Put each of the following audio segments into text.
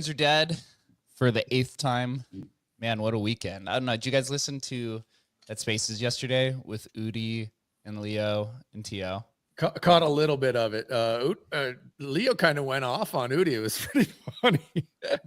Bitcoins are dead for the 8th time. Man, what a weekend. I don't know. Did you guys listen to that Spaces yesterday with Udi and Leo and T.O.? Caught a little bit of it. Leo kind of went off on Udi. It was pretty funny. It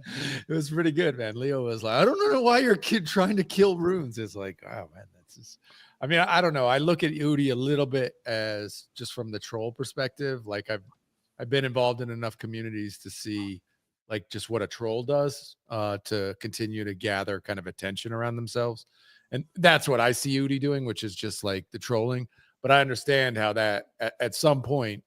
was pretty good, man. Leo was like, I don't know why you're trying to kill runes. It's like, oh, man, that's just... I mean, I don't know. I look at Udi a little bit as just from the troll perspective. Like I've been involved in enough communities to see like just what a troll does to continue to gather kind of attention around themselves. And that's what I see Udi doing, which is just like the trolling. But I understand how that at some point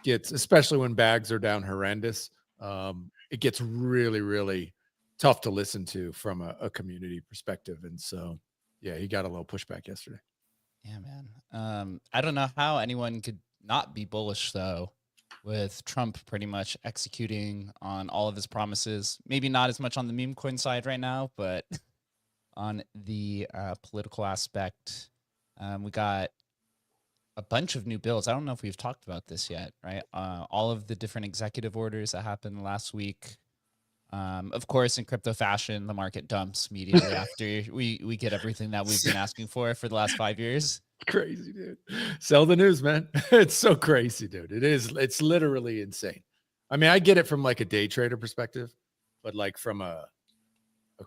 gets, especially when bags are down horrendous, it gets really, really tough to listen to from a community perspective. And so, yeah, he got a little pushback yesterday. Yeah, man. I don't know how anyone could not be bullish, though, with Trump pretty much executing on all of his promises. Maybe not as much on the meme coin side right now, but on the political aspect, we got a bunch of new bills. I don't know if we've talked about this yet, right? All of the different executive orders that happened last week. Of course, in crypto fashion, the market dumps immediately after we get everything that we've been asking for the last 5 years. Crazy, dude. Sell the news, man. It's so crazy, dude. It's literally insane. I mean, I get it from like a day trader perspective, but like from a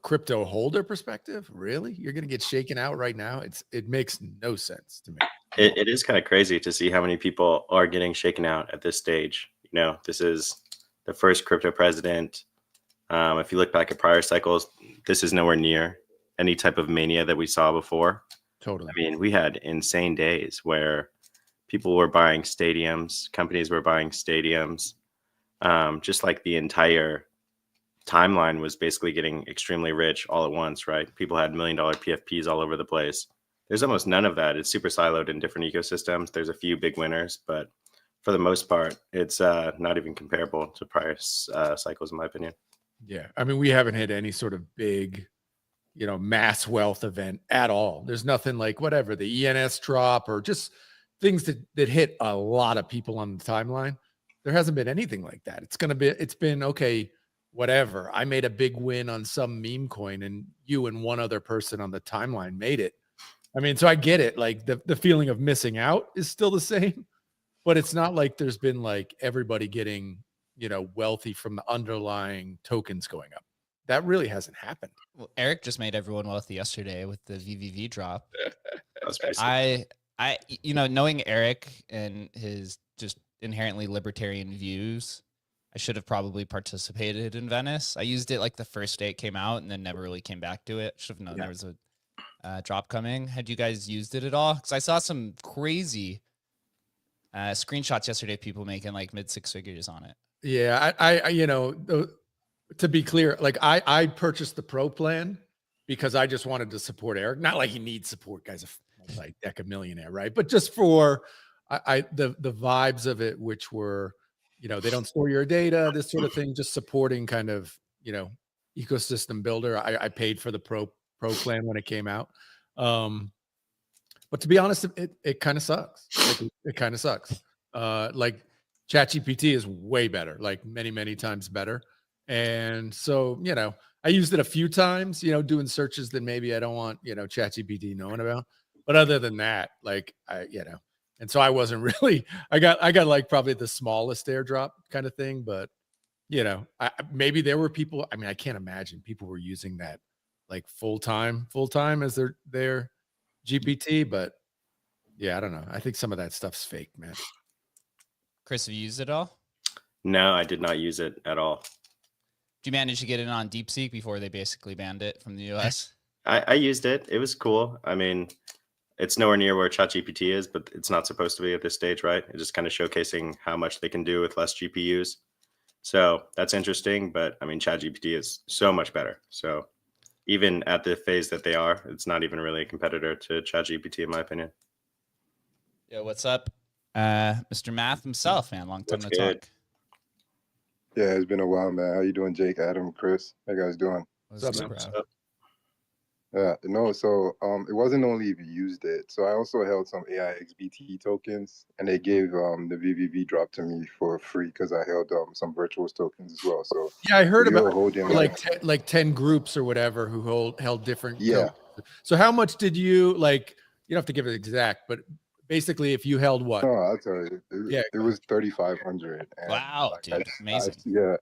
crypto holder perspective, really? You're going to get shaken out right now? It makes no sense to me. It is kind of crazy to see how many people are getting shaken out at this stage. You know, this is the first crypto president. If you look back at prior cycles, this is nowhere near any type of mania that we saw before. Totally. I mean, we had insane days where people were buying stadiums, companies were buying stadiums. Just like the entire timeline was basically getting extremely rich all at once, right? People had $1 million PFPs all over the place. There's almost none of that. It's super siloed in different ecosystems. There's a few big winners, but for the most part, it's not even comparable to prior cycles, in my opinion. Yeah. I mean, we haven't hit any sort of big, mass wealth event at all. There's nothing like whatever, the ENS drop or just things that hit a lot of people on the timeline. There hasn't been anything like that. It's been, okay, whatever. I made a big win on some meme coin and you and one other person on the timeline made it. I mean, so I get it. Like the feeling of missing out is still the same, but it's not like there's been like everybody getting, wealthy from the underlying tokens going up. That really hasn't happened. Well, Eric just made everyone wealthy yesterday with the VVV drop. I knowing Eric and his just inherently libertarian views, I should have probably participated in Venice. I used it like the first day it came out and then never really came back to it. Should have known there was a drop coming. Had you guys used it at all? Because I saw some crazy screenshots yesterday, people making like mid 6 figures on it. Yeah, I to be clear, like I purchased the pro plan because I just wanted to support Eric. Not like he needs support, guy's a multi-deca millionaire, right? But just for the vibes of it, which were, they don't store your data, this sort of thing, just supporting kind of, ecosystem builder. I paid for the pro plan when it came out. But to be honest, it kind of sucks. Like, it kind of sucks. Like ChatGPT is way better, like many, many times better. And so, I used it a few times, doing searches that maybe I don't want, ChatGPT knowing about. But other than that, like and so I wasn't really, I got like probably the smallest airdrop kind of thing, but maybe there were people, I mean, I can't imagine people were using that like full time as their GPT, but yeah, I don't know. I think some of that stuff's fake, man. Chris, have you used it all? No, I did not use it at all. Did you manage to get it on DeepSeek before they basically banned it from the US? I used it. It was cool. I mean, it's nowhere near where ChatGPT is, but it's not supposed to be at this stage, right? It's just kind of showcasing how much they can do with less GPUs. So that's interesting. But I mean, ChatGPT is so much better. So even at the phase that they are, it's not even really a competitor to ChatGPT, in my opinion. Yo, what's up? Mr. Math himself, man. Long time to talk. Yeah, it's been a while, man. How you doing, Jake, Adam, Chris? How you guys doing? What's up, bro? Yeah, no, so it wasn't only if you used it. So I also held some AI XBT tokens, and they gave the VVV drop to me for free because I held some virtual tokens as well. So Yeah, I heard if about you're holding like 10 groups or whatever who held different yeah, tokens. So how much did you like? You don't have to give it exact, but basically, if you held what? no, I'll tell you, Yeah, it was 3,500, and Wow, like dude, amazing.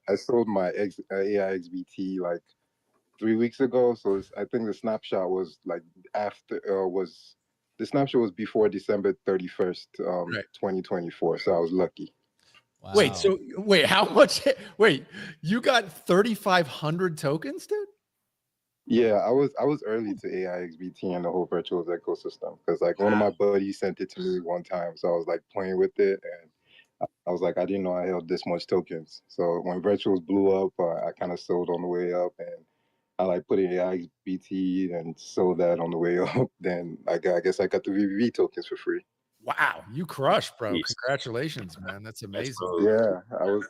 I sold my AI XBT like 3 weeks ago. So I think the snapshot was like after was the snapshot was before December 31st, right. 2024. So I was lucky. Wait, Wow. so wait, how much? Wait, you got 3,500 tokens, dude? Yeah, I was early to AI XBT and the whole virtuals ecosystem because like one of my buddies sent it to me one time, so I was like playing with it, and I was like, I didn't know I held this much tokens. So when virtuals blew up, I kind of sold on the way up, and I like put in AI XBT and sold that on the way up. Then I guess I got the VVV tokens for free. Wow, you crushed, bro. Beast. Congratulations, man. That's Nice amazing. move. Yeah, I was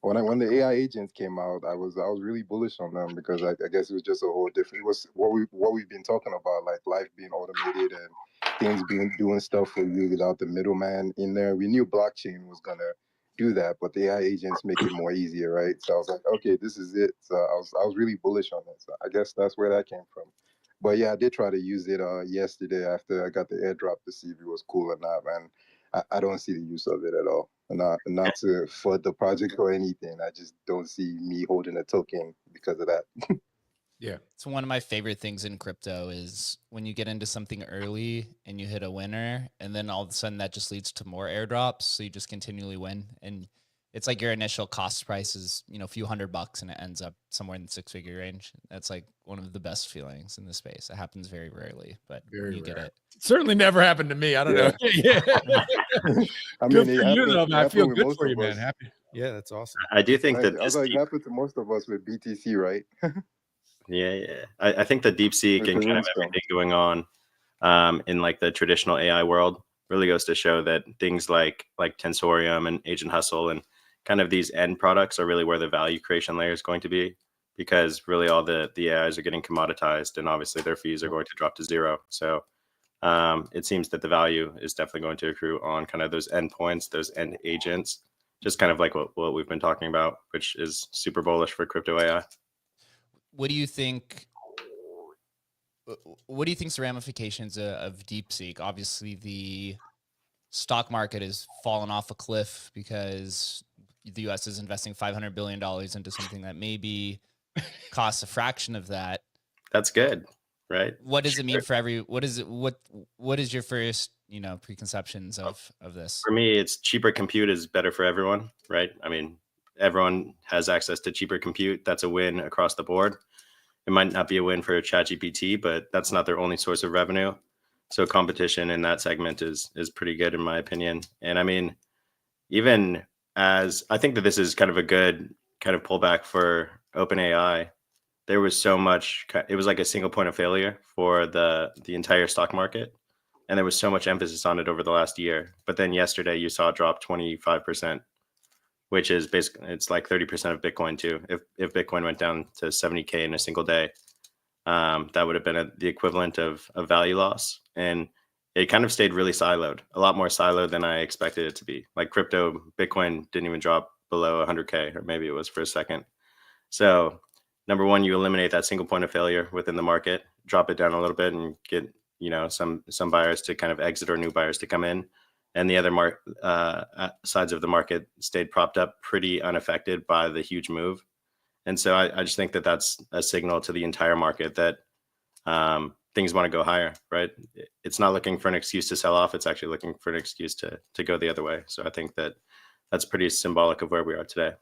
when the AI agents came out, I was really bullish on them because I guess it was just a whole different. It was what we've been talking about, like life being automated and things being doing stuff for you without the middleman in there. We knew blockchain was gonna do that, but the AI agents make it more easier, right? So I was like, okay, this is it. So I was really bullish on it. So I guess that's where that came from. But yeah, I did try to use it yesterday after I got the airdrop to see if it was cool or not, and I don't see the use of it at all. Not to fund the project or anything. I just don't see me holding a token because of that. Yeah. It's one of my favorite things in crypto is when you get into something early and you hit a winner, and then all of a sudden that just leads to more airdrops. So you just continually win. And it's like your initial cost price is, a few $100 and it ends up somewhere in the 6-figure range. That's like one of the best feelings in the space. It happens very rarely, but Very you get rare. it. Certainly never happened to me. I don't Yeah. know. Yeah. I Good mean, for you, though, it man. I feel happened with good most for you, of man. us. Happy. Yeah, that's awesome. I do think Nice. that I was this like, it deep, happened to most of us with BTC, right? yeah. I think the DeepSeek With and the kind of Moonstone. everything going on in like the traditional AI world really goes to show that things like Tensorium and Agent Hustle and kind of these end products are really where the value creation layer is going to be, because really all the AIs are getting commoditized and obviously their fees are going to drop to zero. So it seems that the value is definitely going to accrue on kind of those endpoints, those end agents, just kind of like what we've been talking about, which is super bullish for crypto AI. What do you think? What do you think's the ramifications of DeepSeek? Obviously, the stock market has fallen off a cliff because the U.S. is investing $500 billion into something that maybe costs a fraction of that. That's good, right? What does it mean for what is it? What is your first, preconceptions of this? For me, it's cheaper compute is better for everyone, right? I mean, everyone has access to cheaper compute. That's a win across the board. It might not be a win for ChatGPT, but that's not their only source of revenue. So competition in that segment is pretty good in my opinion. And I mean, even as I think that this is kind of a good kind of pullback for OpenAI, there was so much. It was like a single point of failure for the entire stock market, and there was so much emphasis on it over the last year. But then yesterday, you saw it drop 25%, which is basically it's like 30% of Bitcoin too. If Bitcoin went down to 70K in a single day, that would have been the equivalent of a value loss. And it kind of stayed really siloed, a lot more siloed than I expected it to be. Like crypto, Bitcoin didn't even drop below 100K, or maybe it was for a second. So number one, you eliminate that single point of failure within the market, drop it down a little bit, and get some buyers to kind of exit or new buyers to come in. And the other sides of the market stayed propped up pretty unaffected by the huge move. And so I just think that that's a signal to the entire market that things want to go higher, right? It's not looking for an excuse to sell off. It's actually looking for an excuse to go the other way. So I think that that's pretty symbolic of where we are today.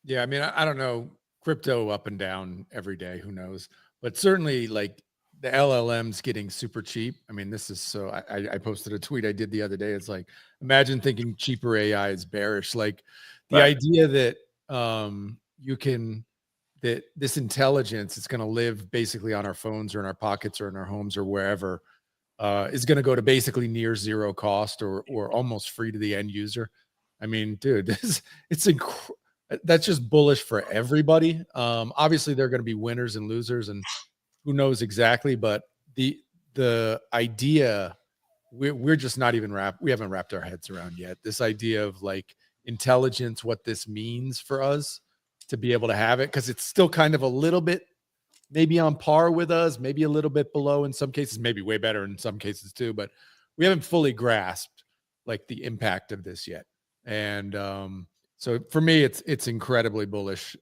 Yeah, I mean, I don't know, crypto up and down every day, who knows? But certainly like the LLMs getting super cheap. I mean, this is so I posted a tweet I did the other day. It's like, imagine thinking cheaper AI is bearish. Like the Right. idea that that this intelligence is going to live basically on our phones or in our pockets or in our homes or wherever is going to go to basically near zero cost or almost free to the end user. I mean, dude, that's just bullish for everybody. Obviously, there are going to be winners and losers, and who knows exactly, but the idea, we're just not even we haven't wrapped our heads around yet. This idea of like intelligence, what this means for us to be able to have it, because it's still kind of a little bit maybe on par with us, maybe a little bit below in some cases, maybe way better in some cases too, but we haven't fully grasped like the impact of this yet. And so for me, it's incredibly bullish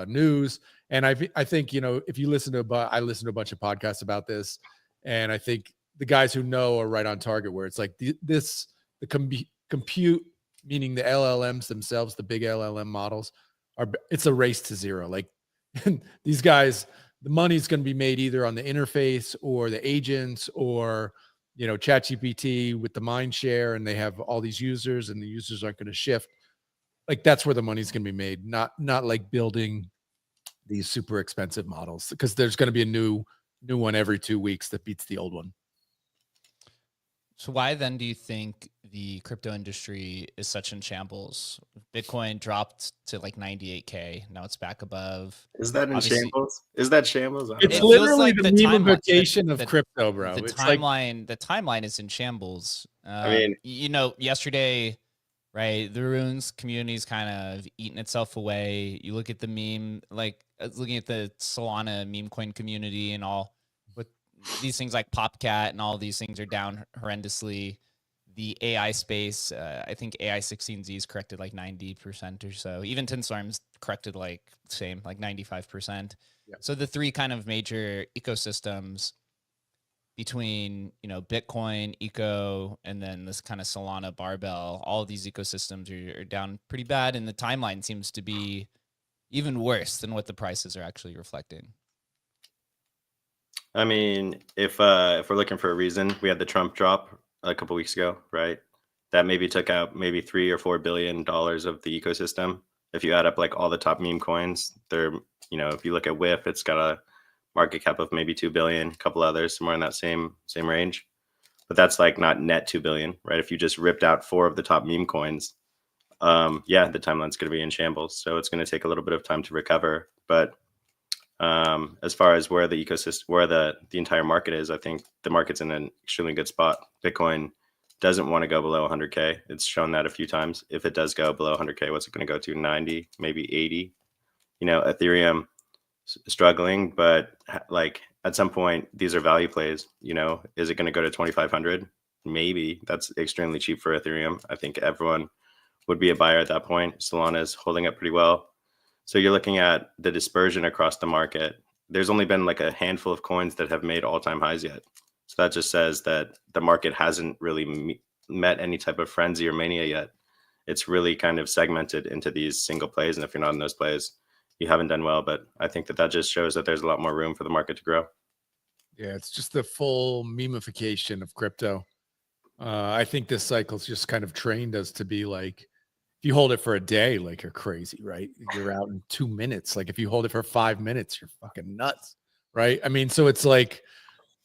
news. And I think, you know, if you listen to I listen to a bunch of podcasts about this, and I think the guys who know are right on target, where it's like the compute, meaning the LLMs themselves, the big LLM models, it's a race to zero. Like these guys, the money's going to be made either on the interface or the agents, or, you know, ChatGPT with the mind share, and they have all these users, and the users aren't going to shift. Like that's where the money's going to be made, not like building these super expensive models, because there's going to be a new one every 2 weeks that beats the old one. So why then do you think the crypto industry is such in shambles? Bitcoin dropped to like 98K. Now it's back above. Is that in Obviously- shambles? Is that shambles? I don't It's know. It feels literally like the the timeline- memification of the- crypto, bro. The It's like, timeline is in shambles. mean- you know, yesterday, right, the runes community's kind of eaten itself away. You look at the meme, like looking at the Solana meme coin community and all, with these things like Popcat and all these things are down horrendously. The AI space, I think AI 16Z's corrected like 90% or so. Even Tinstorm's corrected like same, like 95%. Yeah. So the three kind of major ecosystems between, you know, Bitcoin, Eco, and then this kind of Solana barbell, all of these ecosystems are down pretty bad, and the timeline seems to be even worse than what the prices are actually reflecting. I mean, if we're looking for a reason, we had the Trump drop a couple weeks ago, right? That maybe took out maybe $3 or $4 billion of the ecosystem. If you add up like all the top meme coins, they're, you know, if you look at WIF, it's got a market cap of maybe 2 billion, a couple others somewhere in that same range. But that's like not net 2 billion, right? If you just ripped out 4 of the top meme coins, yeah, the timeline's going to be in shambles. So it's going to take a little bit of time to recover. But as far as where the ecosystem, where the entire market is, I think the market's in an extremely good spot. Bitcoin doesn't want to go below 100K. It's shown that a few times. If it does go below 100K, what's it going to go to? 90, maybe 80. You know, Ethereum struggling, but like at some point, these are value plays. You know, is it going to go to 2,500? Maybe. That's extremely cheap for Ethereum. I think everyone would be a buyer at that point. Solana is holding up pretty well. So you're looking at the dispersion across the market. There's only been like a handful of coins that have made all-time highs yet. So that just says that the market hasn't really met any type of frenzy or mania yet. It's really kind of segmented into these single plays. And if you're not in those plays, you haven't done well. But I think that just shows that there's a lot more room for the market to grow. yeah, it's just the full memification of crypto. I think this cycle's just kind of trained us to be like, if you hold it for a day, like you're crazy, right? You're out in 2 minutes. Like if you hold it for 5 minutes, you're fucking nuts, right? I mean, so it's like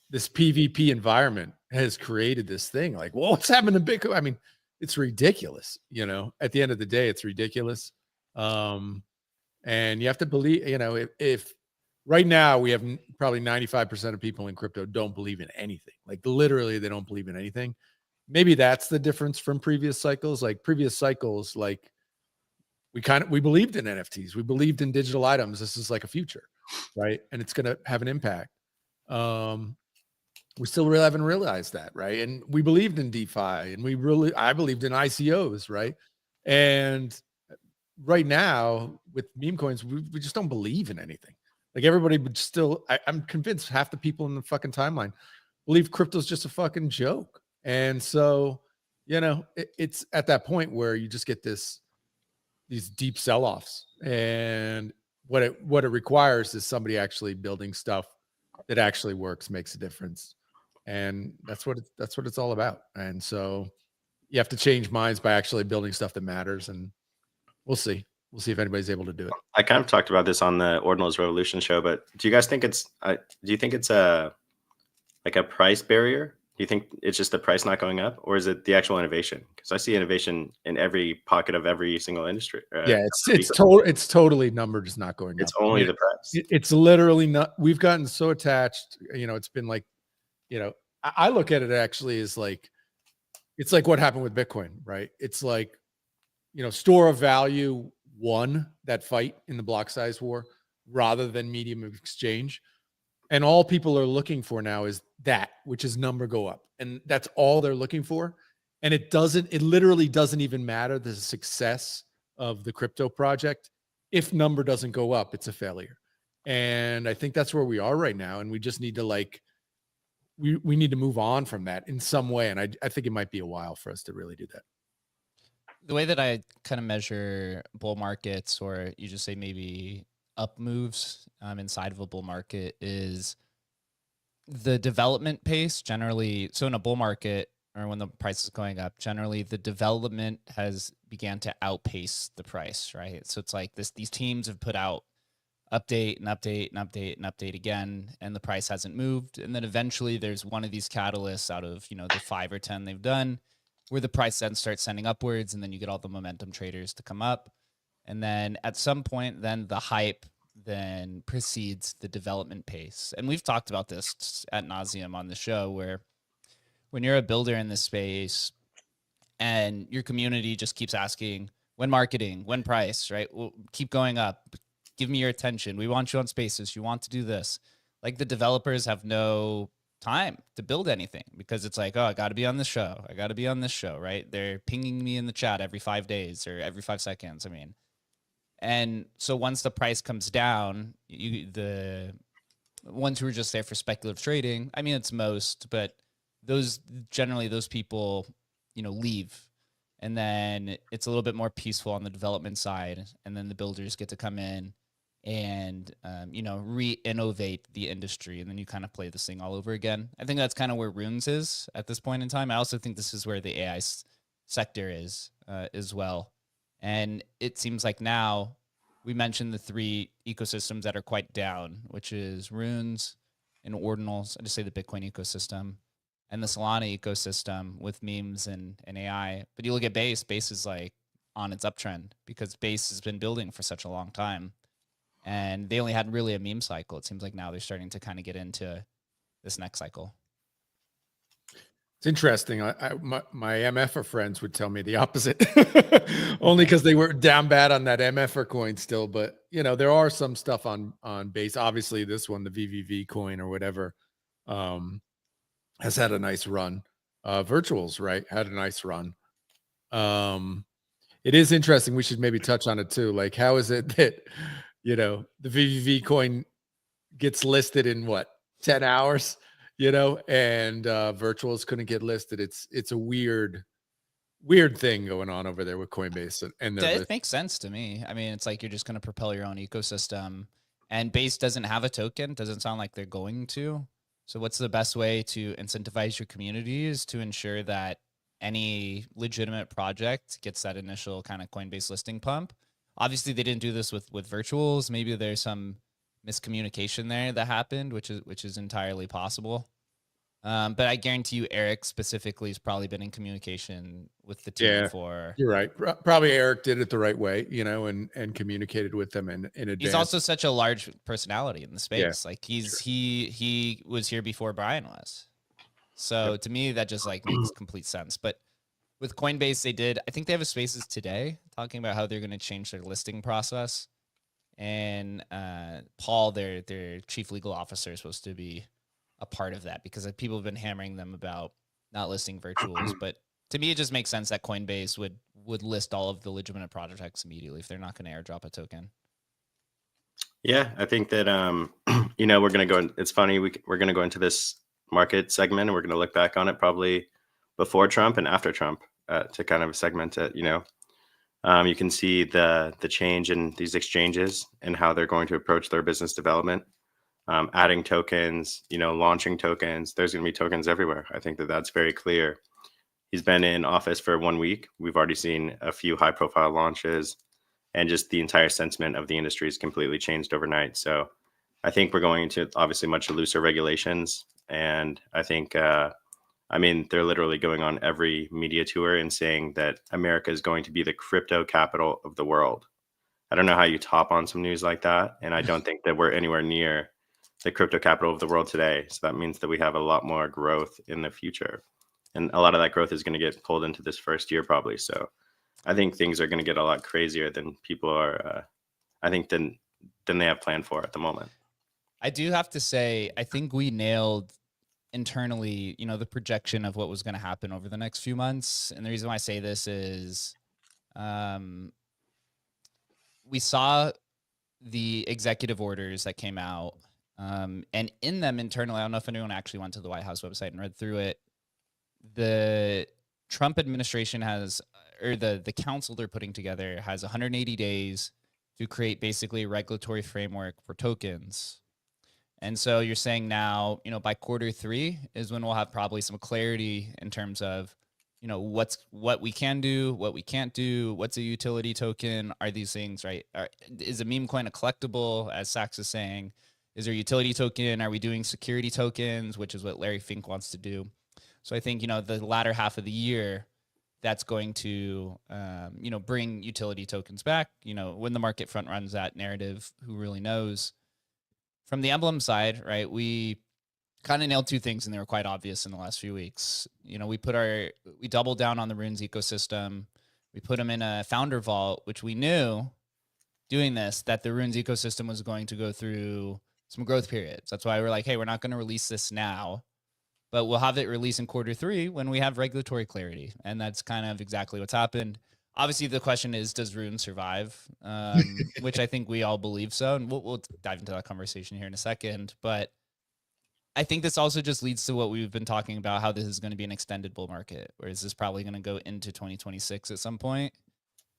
this PvP environment has created this thing. Like, well, what's happening to Bitcoin? I mean, it's ridiculous. You know, at the end of the day, it's ridiculous. And you have to believe, you know, if right now we have probably 95% of people in crypto don't believe in anything. Like literally, they don't believe in anything. Maybe that's the difference from previous cycles. Like previous cycles, like we believed in NFTs. We believed in digital items. This is like a future, right? And it's going to have an impact. We still really haven't realized that, right? And we believed in DeFi, and I believed in ICOs, right? And right now with meme coins, we just don't believe in anything. Like everybody would still, I'm convinced half the people in the fucking timeline believe crypto's just a fucking joke. And so, you know, it's at that point where you just get these deep sell-offs, and what it requires is somebody actually building stuff that actually works, makes a difference. And that's what it's all about. And so you have to change minds by actually building stuff that matters. And we'll see if anybody's able to do it. I kind of talked about this on the Ordinals Revolution show, but do you guys think do you think it's a price barrier Do you think it's just the price not going up, or is it the actual innovation? Because I see innovation in every pocket of every single industry. Yeah, it's totally number just not going It's up. only the price. It's literally not. We've gotten so attached. You know, it's been like, you know, I look at it actually as like, it's like what happened with Bitcoin, right? It's like, you know, store of value won that fight in the block size war rather than medium of exchange. And all people are looking for now is that, which is number go up. And that's all they're looking for. And it literally doesn't even matter the success of the crypto project. If number doesn't go up, it's a failure. And I think that's where we are right now. And we just need to like, we need to move on from that in some way. And I think it might be a while for us to really do that. The way that I kind of measure bull markets, or you just say maybe up moves inside of a bull market, is the development pace generally. So in a bull market, or when the price is going up, generally the development has began to outpace the price, right? So it's like these teams have put out update and update and update and update again, and the price hasn't moved. And then eventually there's one of these catalysts out of, you know, the 5 or 10 they've done, where the price then starts sending upwards, and then you get all the momentum traders to come up. And then at some point, then the hype then precedes the development pace. And we've talked about this ad nauseum on the show, where when you're a builder in this space and your community just keeps asking, when marketing, when price, right? Well, keep going up. Give me your attention. We want you on spaces. You want to do this. Like, the developers have no time to build anything, because it's like, oh, I got to be on this show. I got to be on this show, right? They're pinging me in the chat every 5 days or every 5 seconds. I mean, and so once the price comes down, the ones who are just there for speculative trading, I mean, it's most, but those people, you know, leave. And then it's a little bit more peaceful on the development side. And then the builders get to come in and, you know, re-innovate the industry. And then you kind of play this thing all over again. I think that's kind of where Runes is at this point in time. I also think this is where the AI sector is as well. And it seems like now we mentioned the 3 ecosystems that are quite down, which is Runes and Ordinals. I just say the Bitcoin ecosystem, and the Solana ecosystem with memes and AI. But you look at Base is like on its uptrend, because Base has been building for such a long time, and they only had really a meme cycle. It seems like now they're starting to kind of get into this next cycle. It's interesting. My MFer friends would tell me the opposite, only because they were down bad on that MFer coin still. But, you know, there are some stuff on Base. Obviously, this one, the VVV coin or whatever, has had a nice run. Virtuals, right, had a nice run. It is interesting. We should maybe touch on it too. Like, how is it that, you know, the VVV coin gets listed in what, 10 hours? You know, and virtuals couldn't get listed. It's a weird thing going on over there with Coinbase. And it makes sense to me. I mean, it's like you're just going to propel your own ecosystem, and Base doesn't have a token. Doesn't sound like they're going to. So what's the best way to incentivize your community is to ensure that any legitimate project gets that initial kind of Coinbase listing pump. Obviously, they didn't do this with virtuals. Maybe there's some miscommunication there that happened, which is entirely possible. But I guarantee you, Eric specifically has probably been in communication with the team for. You're right. Probably Eric did it the right way, you know, and communicated with them in advance. He's also such a large personality in the space. Like he was here before Brian was. So to me, that just like makes complete sense. But with Coinbase, I think they have a spaces today talking about how they're going to change their listing process. And Paul, their chief legal officer, is supposed to be a part of that, because people have been hammering them about not listing virtuals. But to me, it just makes sense that Coinbase would list all of the legitimate projects immediately if they're not going to airdrop a token. Yeah, I think that you know, we're going to go. It's funny, we're going to go into this market segment, and we're going to look back on it probably before Trump and after Trump to kind of segment it. You know. You can see the change in these exchanges and how they're going to approach their business development, adding tokens, you know, launching tokens. There's going to be tokens everywhere. I think that's very clear. He's been in office for 1 week. We've already seen a few high profile launches, and just the entire sentiment of the industry has completely changed overnight. So I think we're going into obviously much looser regulations. And I think I mean, they're literally going on every media tour and saying that America is going to be the crypto capital of the world. I don't know how you top on some news like that. And I don't think that we're anywhere near the crypto capital of the world today. So that means that we have a lot more growth in the future. And a lot of that growth is going to get pulled into this first year probably. So I think things are going to get a lot crazier than people are, I think, than they have planned for at the moment. I do have to say, I think we nailed internally, the projection of what was going to happen over the next few months. And the reason why I say this is we saw the executive orders that came out, and in them internally, I don't know if anyone actually went to the White House website and read through it. The Trump administration has, or the council they're putting together has 180 days to create basically a regulatory framework for tokens. And so you're saying now, by Q3 is when we'll have probably some clarity in terms of, what we can do, what we can't do, what's a utility token, are these things, right? Is a meme coin a collectible, as Sachs is saying? Is there a utility token? Are we doing security tokens, which is what Larry Fink wants to do? So I think, the latter half of the year, that's going to, bring utility tokens back. When the market front runs that narrative, who really knows? From the emblem side, right, we kind of nailed two things, and they were quite obvious in the last few weeks. We doubled down on the Runes ecosystem. We put them in a founder vault, which we knew doing this, that the Runes ecosystem was going to go through some growth periods. That's why we're like, hey, we're not going to release this now, but we'll have it released in Q3 when we have regulatory clarity. And that's kind of exactly what's happened. Obviously, the question is, does Rune survive? Which I think we all believe so. And we'll dive into that conversation here in a second. But I think this also just leads to what we've been talking about, how this is going to be an extended bull market, or is this probably going to go into 2026 at some point?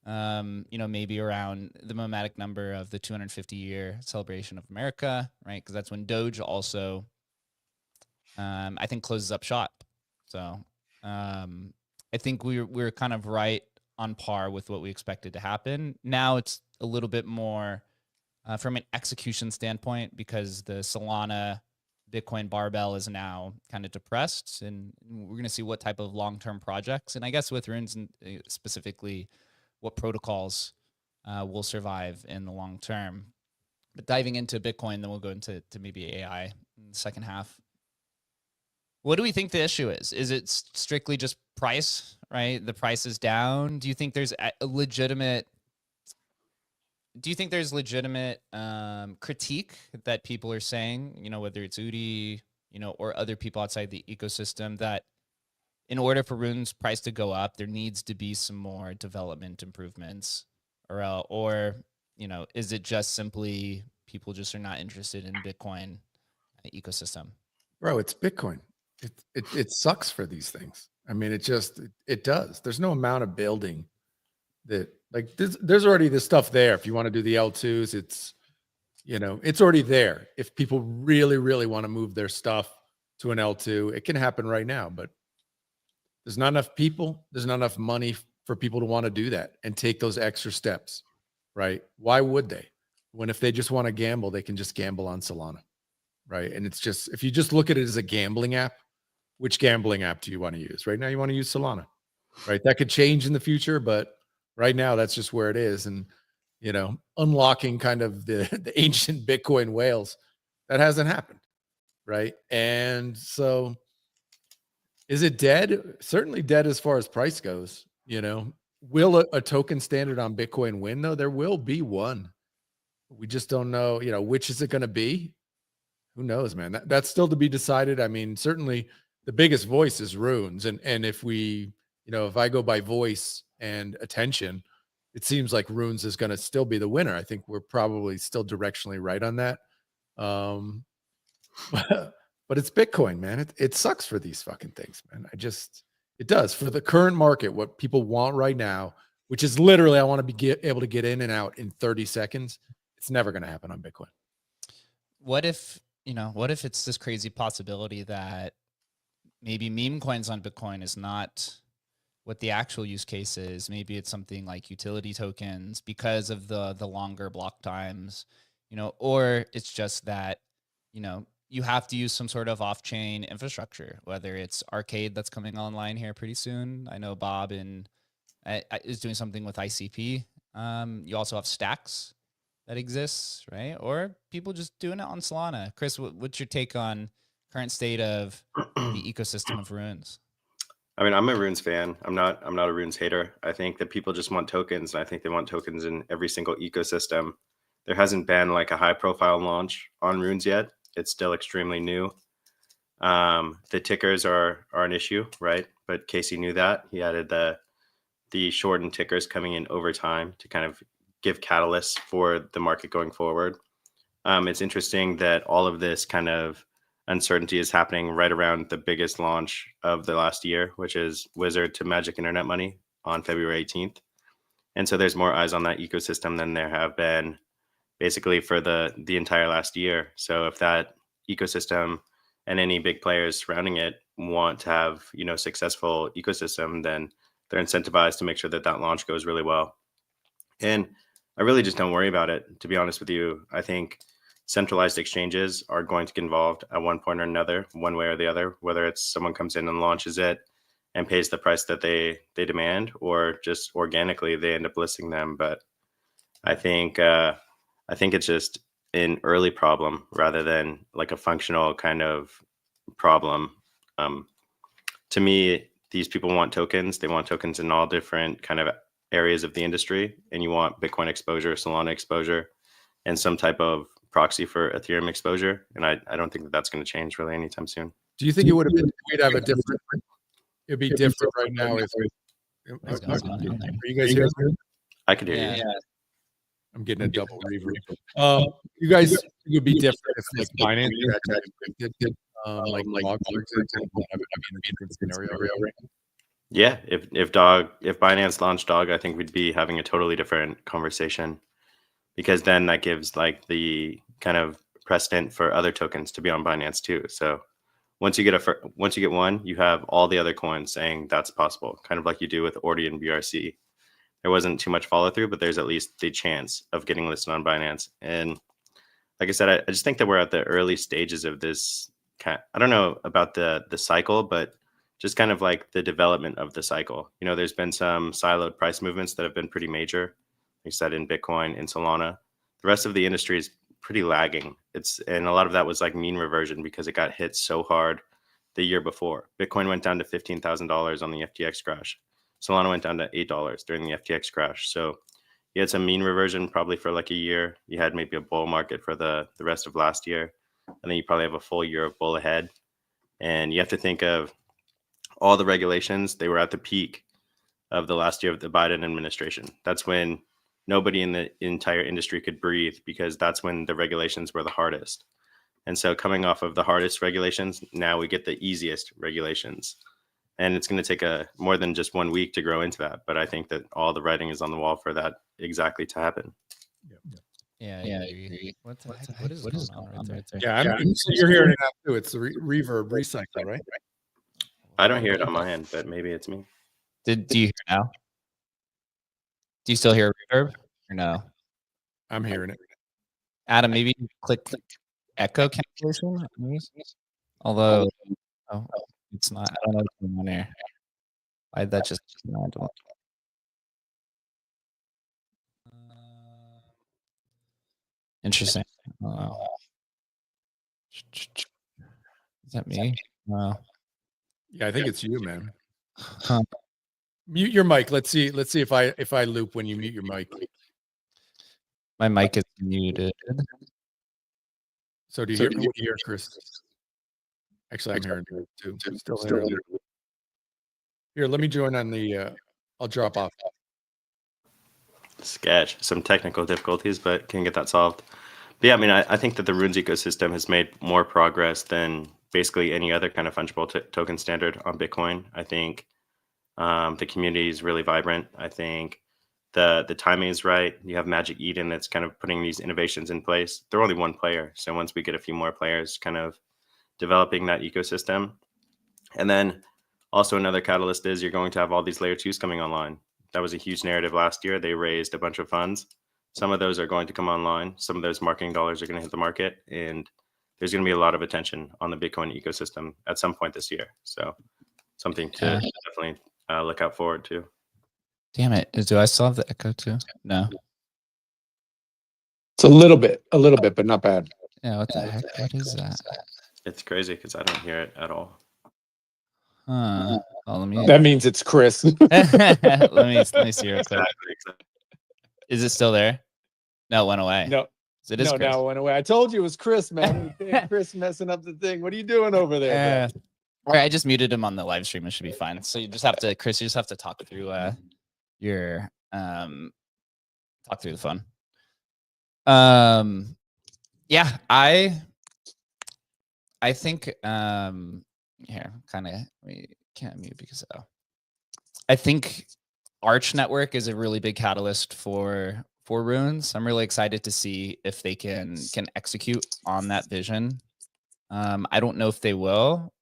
Maybe around the mimetic number of the 250-year celebration of America, right? Because that's when Doge also, I think, closes up shop. So I think we're kind of right on par with what we expected to happen. Now it's a little bit more from an execution standpoint, because the Solana Bitcoin barbell is now kind of depressed, and we're going to see what type of long-term projects, and I guess with Runes specifically, what protocols will survive in the long term. But diving into Bitcoin, then we'll go into maybe AI in the second half. What do we think the issue is? Is it strictly just price, right? The price is down. Do you think there's legitimate critique that people are saying, whether it's Udi, or other people outside the ecosystem, that in order for Rune's price to go up, there needs to be some more development improvements, or is it just simply people just are not interested in Bitcoin ecosystem? Bro, it's Bitcoin. It sucks for these things. I mean, it does. There's no amount of building that, like, there's already this stuff there. If you want to do the L2s, it's already there. If people really, really want to move their stuff to an L2, it can happen right now, but there's not enough people. There's not enough money for people to want to do that and take those extra steps, right? Why would they? When if they just want to gamble, they can just gamble on Solana, right? And it's just, if you just look at it as a gambling app, which gambling app do you want to use? Right now, you want to use Solana, right? That could change in the future, but right now, that's just where it is. And, unlocking kind of the ancient Bitcoin whales, that hasn't happened, right? And so is it dead? Certainly dead as far as price goes. Will a token standard on Bitcoin win, though? There will be one. We just don't know, which is it going to be? Who knows, man? That's still to be decided. I mean, certainly the biggest voice is Runes. And if we, if I go by voice and attention, it seems like Runes is going to still be the winner. I think we're probably still directionally right on that. But it's Bitcoin, man. It sucks for these fucking things, man. It does for the current market, what people want right now, which is literally, I want to be able to get in and out in 30 seconds. It's never going to happen on Bitcoin. What if it's this crazy possibility that maybe meme coins on Bitcoin is not what the actual use case is? Maybe it's something like utility tokens because of the longer block times, or it's just that, you have to use some sort of off-chain infrastructure, whether it's Arcade that's coming online here pretty soon. I know Bob is doing something with ICP. You also have Stacks that exists, right? Or people just doing it on Solana. Chris, what's your take on current state of the ecosystem of Runes? I mean, I'm a Runes fan. I'm not a Runes hater. I think that people just want tokens, and I think they want tokens in every single ecosystem. There hasn't been like a high profile launch on Runes yet. It's still extremely new. The tickers are an issue, right? But Casey knew that. He added the shortened tickers coming in over time to kind of give catalysts for the market going forward. It's interesting that all of this kind of uncertainty is happening right around the biggest launch of the last year, which is Wizard to Magic Internet Money on February 18th. And so there's more eyes on that ecosystem than there have been basically for the entire last year. So if that ecosystem and any big players surrounding it want to have, successful ecosystem, then they're incentivized to make sure that that launch goes really well. And I really just don't worry about it, to be honest with you. I think centralized exchanges are going to get involved at one point or another, one way or the other, whether it's someone comes in and launches it and pays the price that they demand, or just organically they end up listing them. But I think it's just an early problem rather than like a functional kind of problem. To me, these people want tokens. They want tokens in all different kind of areas of the industry, and you want Bitcoin exposure, Solana exposure, and some type of proxy for Ethereum exposure. And I don't think that that's going to change really anytime soon. Do you think it would have been, we'd have a different, it'd be different right now if, What's going on there? are you guys hearing me? I could hear you. Yeah. I'm getting a double reverb. You guys, it would be different if like Binance did like log, for example, I mean, different scenario. Yeah, if Binance launched Dog, I think we'd be having a totally different conversation, because then that gives like the kind of precedent for other tokens to be on Binance too. So once you get one, you have all the other coins saying that's possible, kind of like you do with Ordi and BRC. There wasn't too much follow through, but there's at least the chance of getting listed on Binance. And like I said, I just think that we're at the early stages of this. I don't know about the cycle, but just kind of like the development of the cycle. There's been some siloed price movements that have been pretty major, like you said, in Bitcoin, in Solana. The rest of the industry is pretty lagging. And a lot of that was like mean reversion because it got hit so hard the year before. Bitcoin went down to $15,000 on the FTX crash. Solana went down to $8 during the FTX crash. So you had some mean reversion probably for like a year. You had maybe a bull market for the rest of last year. And then you probably have a full year of bull ahead. And you have to think of all the regulations. They were at the peak of the last year of the Biden administration. That's when nobody in the entire industry could breathe, because that's when the regulations were the hardest. And so coming off of the hardest regulations, now we get the easiest regulations. And it's going to take more than just 1 week to grow into that. But I think that all the writing is on the wall for that exactly to happen. Yeah. What the heck? What is going on right there? Yeah, you're hearing it now too. It's the reverb recycle, right? I don't hear it on my end, but maybe it's me. Do you hear now? Do you still hear reverb or no? I'm hearing it. Adam, maybe click echo cancellation. Although, it's not. I don't know what's going on here. Why did that just? No, I don't. Interesting. Is that me? No. Yeah, I think it's you, man. Huh. Mute your mic. Let's see if I loop when you mute your mic. My mic is muted. So do you hear me? What do you hear, Chris? Actually, I'm hearing it too. Still hearing it. Here, let me join on the. I'll drop off. Sketch. Some technical difficulties, but can get that solved. But yeah, I mean, I think that the Runes ecosystem has made more progress than basically any other kind of fungible token standard on Bitcoin. I think the community is really vibrant. I think the timing is right. You have Magic Eden that's kind of putting these innovations in place. They're only one player. So once we get a few more players kind of developing that ecosystem. And then also another catalyst is you're going to have all these layer 2s coming online. That was a huge narrative last year. They raised a bunch of funds. Some of those are going to come online. Some of those marketing dollars are going to hit the market. And there's going to be a lot of attention on the Bitcoin ecosystem at some point this year. So something to definitely look out forward to. Damn it. Do I still have the echo too? No. It's a little bit, but not bad. Yeah, what the heck? What is that? It's crazy because I don't hear it at all. Huh. Well, let me That means it's Chris. let me see real quick. Exactly. Is it still there? No, it went away. No, So it is Chris. now it went away. I told you it was Chris, man. Chris messing up the thing. What are you doing over there? All right, I just muted him on the live stream. It should be fine. So you just have to, Chris, you just have to talk through your talk through the phone. Yeah, I think here, kind of, we can't mute because I think Arch Network is a really big catalyst for Runes. I'm really excited to see if they can execute on that vision. I don't know if they will,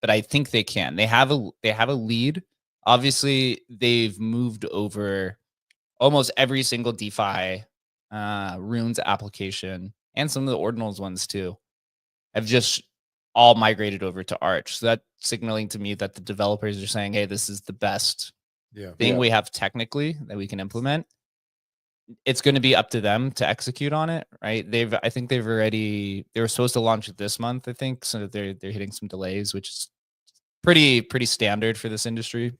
but I think they can. They have a lead. Obviously, they've moved over almost every single DeFi Runes application, and some of the ordinals ones too, have just all migrated over to Arch. So that's signaling to me that the developers are saying, hey, this is the best thing we have technically that we can implement. It's going to be up to them to execute on it, right? I think they were supposed to launch it this month, I think. So they're hitting some delays, which is pretty standard for this industry.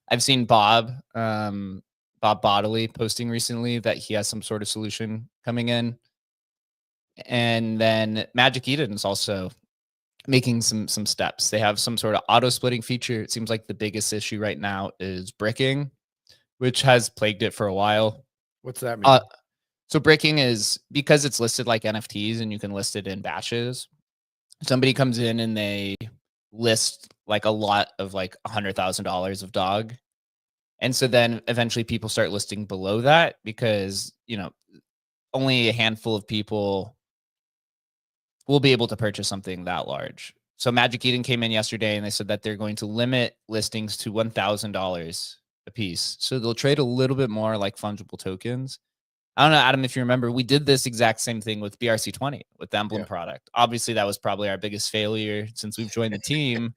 I've seen Bob Bodley posting recently that he has some sort of solution coming in. And then Magic Eden is also making some steps. They have some sort of auto splitting feature. It seems like the biggest issue right now is bricking, which has plagued it for a while. What's that mean? So bricking is because it's listed like NFTs and you can list it in batches. Somebody comes in and they list like a lot of like $100,000 of dog. And so then eventually people start listing below that because, you know, only a handful of people will be able to purchase something that large. So Magic Eden came in yesterday and they said that they're going to limit listings to $1,000 a piece. So they'll trade a little bit more like fungible tokens. I don't know, Adam, if you remember, we did this exact same thing with BRC20 with the Emblem product. Obviously, that was probably our biggest failure since we've joined the team,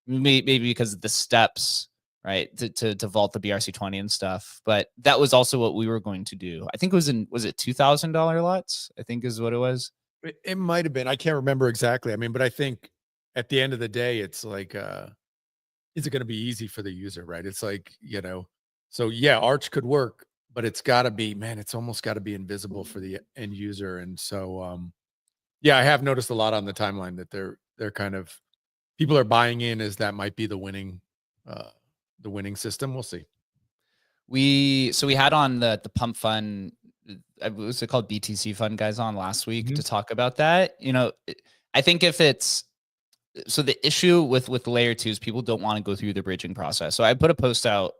maybe because of the steps, right, to vault the BRC20 and stuff. But that was also what we were going to do. I think it was it $2,000 lots? I think is what it was. It might have been. I can't remember exactly. I mean, but I think at the end of the day, it's like, is it going to be easy for the user, right? It's like, you know, so yeah, Arch could work, but it's got to be, man, it's almost got to be invisible for the end user. And so, yeah, I have noticed a lot on the timeline that they're kind of, people are buying in as that might be the winning system. We'll see. We had on the Pump Fund, what's it called, BTC Fund guys on last week to talk about that. You know, I think if it's, so the issue with layer 2 is people don't want to go through the bridging process. So I put a post out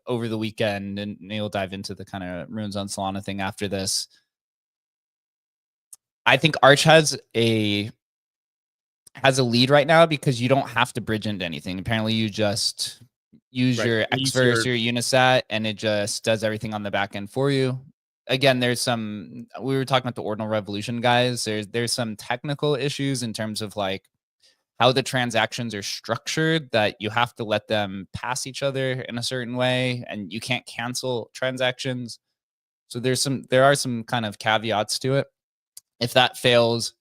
over the weekend, and we'll dive into the kind of Runes on Solana thing after this. I think Arch has a lead right now because you don't have to bridge into anything. Apparently you just use your Xverse, your Unisat, and it just does everything on the back end for you. Again, we were talking about the Ordinal Revolution guys. There's some technical issues in terms of like how the transactions are structured, that you have to let them pass each other in a certain way, and you can't cancel transactions. So there are some kind of caveats to it. If that fails,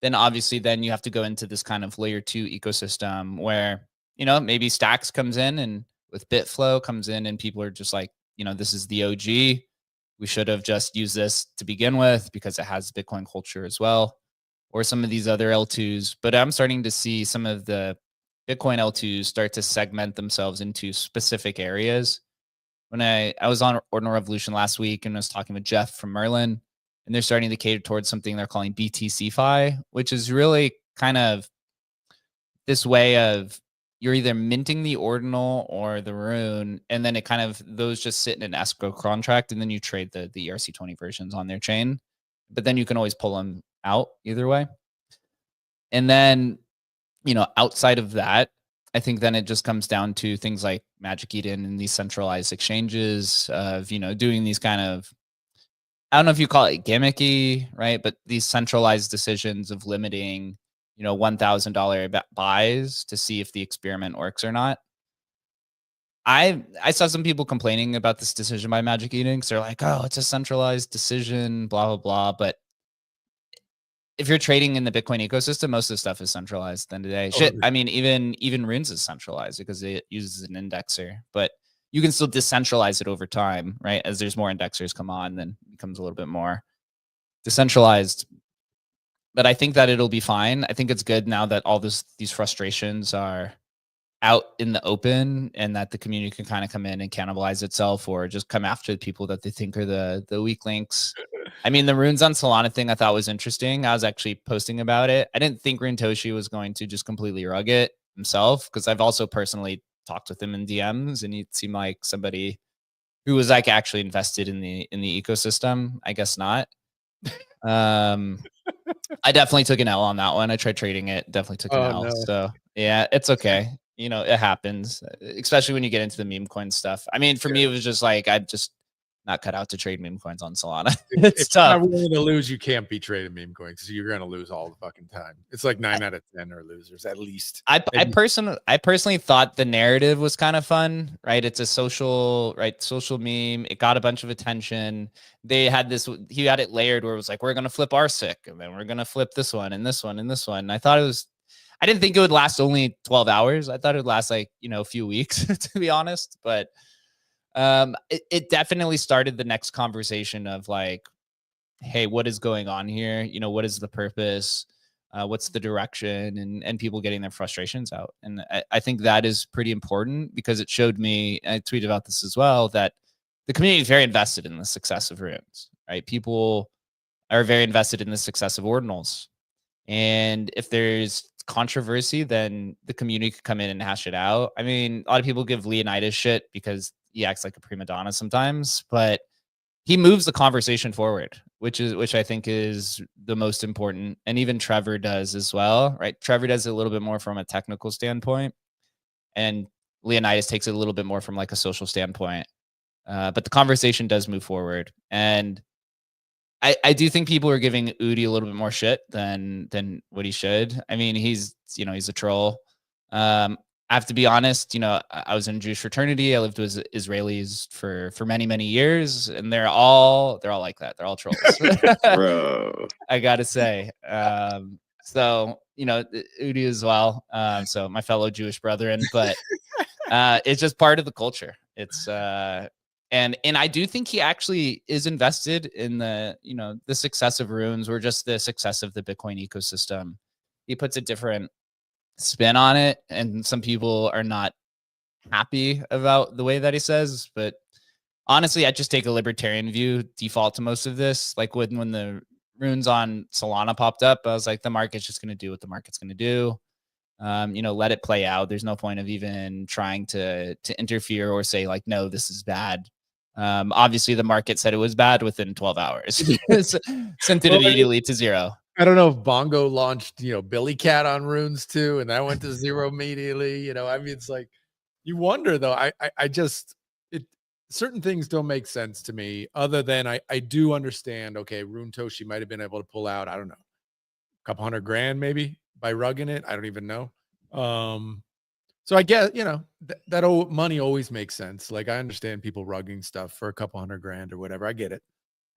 then obviously then you have to go into this kind of layer 2 ecosystem where, you know, maybe Stacks comes in and with Bitflow comes in and people are just like, you know, this is the OG. We should have just used this to begin with because it has Bitcoin culture as well, or some of these other L2s. But I'm starting to see some of the Bitcoin L2s start to segment themselves into specific areas. When I was on Ordinal Revolution last week and I was talking with Jeff from Merlin, and they're starting to cater towards something they're calling BTCFi, which is really kind of this way of you're either minting the ordinal or the rune, and then it kind of, those just sit in an escrow contract, and then you trade the ERC20 versions on their chain. But then you can always pull them out either way. And then, you know, outside of that, I think then it just comes down to things like Magic Eden and these centralized exchanges of, you know, doing these kind of I don't know if you call it gimmicky, right? But these centralized decisions of limiting, $1,000 buys to see if the experiment works or not. I saw some people complaining about this decision by Magic Eden. They're like, oh, it's a centralized decision, blah, blah, blah. But if you're trading in the Bitcoin ecosystem, most of the stuff is centralized at the end of the day. Shit, I mean, even Runes is centralized because it uses an indexer, but you can still decentralize it over time, right? As there's more indexers come on, then it becomes a little bit more decentralized. But I think that it'll be fine. I think it's good now that all these frustrations are out in the open and that the community can kind of come in and cannibalize itself or just come after the people that they think are the weak links. I mean, the runes on Solana thing I thought was interesting. I was actually posting about it. I didn't think Runetoshi was going to just completely rug it himself because I've also personally talked with him in DMs and he seemed like somebody who was like actually invested in the ecosystem. I guess not. I definitely took an L on that one. I tried trading it, definitely took an L. No. So yeah, it's okay. It happens, especially when you get into the meme coin stuff. I mean, for me, it was just like, I'm just not cut out to trade meme coins on Solana. It's if tough. you're not willing to lose, you can't be trading meme coins because you're going to lose all the fucking time. It's like 9 out of 10 are losers at least. I personally thought the narrative was kind of fun, right? It's a social meme. It got a bunch of attention. He had it layered where it was like, we're going to flip RSIC and then we're going to flip this one and this one and this one. And I didn't think it would last only 12 hours. I thought it would last like, a few weeks to be honest, but it definitely started the next conversation of like, hey, what is going on here? What is the purpose? What's the direction? And people getting their frustrations out. And I think that is pretty important because it showed me, I tweeted about this as well, that the community is very invested in the success of runes, right? People are very invested in the success of ordinals. And if there's controversy, then the community could come in and hash it out. I mean, a lot of people give Leonidas shit because he acts like a prima donna sometimes, but he moves the conversation forward, which I think is the most important. And even Trevor does as well, right? Trevor does it a little bit more from a technical standpoint, and Leonidas takes it a little bit more from like a social standpoint. But the conversation does move forward, and I do think people are giving Udi a little bit more shit than what he should. I mean, he's a troll. I have to be honest, I was in Jewish fraternity. I lived with Israelis for many years, and they're all like that. They're all trolls. Bro. I gotta say. So Udi as well. So my fellow Jewish brethren, but it's just part of the culture. It's and I do think he actually is invested in the success of runes or just the success of the Bitcoin ecosystem. He puts a different spin on it, and some people are not happy about the way that he says, but honestly, I just take a libertarian view, default to most of this. Like when the runes on Solana popped up, I was like, the market's just going to do what the market's going to do. Let it play out. There's no point of even trying to interfere or say like, no, this is bad. Obviously the market said it was bad within 12 hours. Sent it immediately to zero. I don't know if Bongo launched, Billy Cat on runes too, and that went to zero immediately. I mean, it's like you wonder though. I just certain things don't make sense to me. Other than I do understand. Okay, Runetoshi might have been able to pull out, I don't know, a couple $100,000 maybe by rugging it. I don't even know. So I guess that old money always makes sense. Like I understand people rugging stuff for a couple $100,000 or whatever. I get it.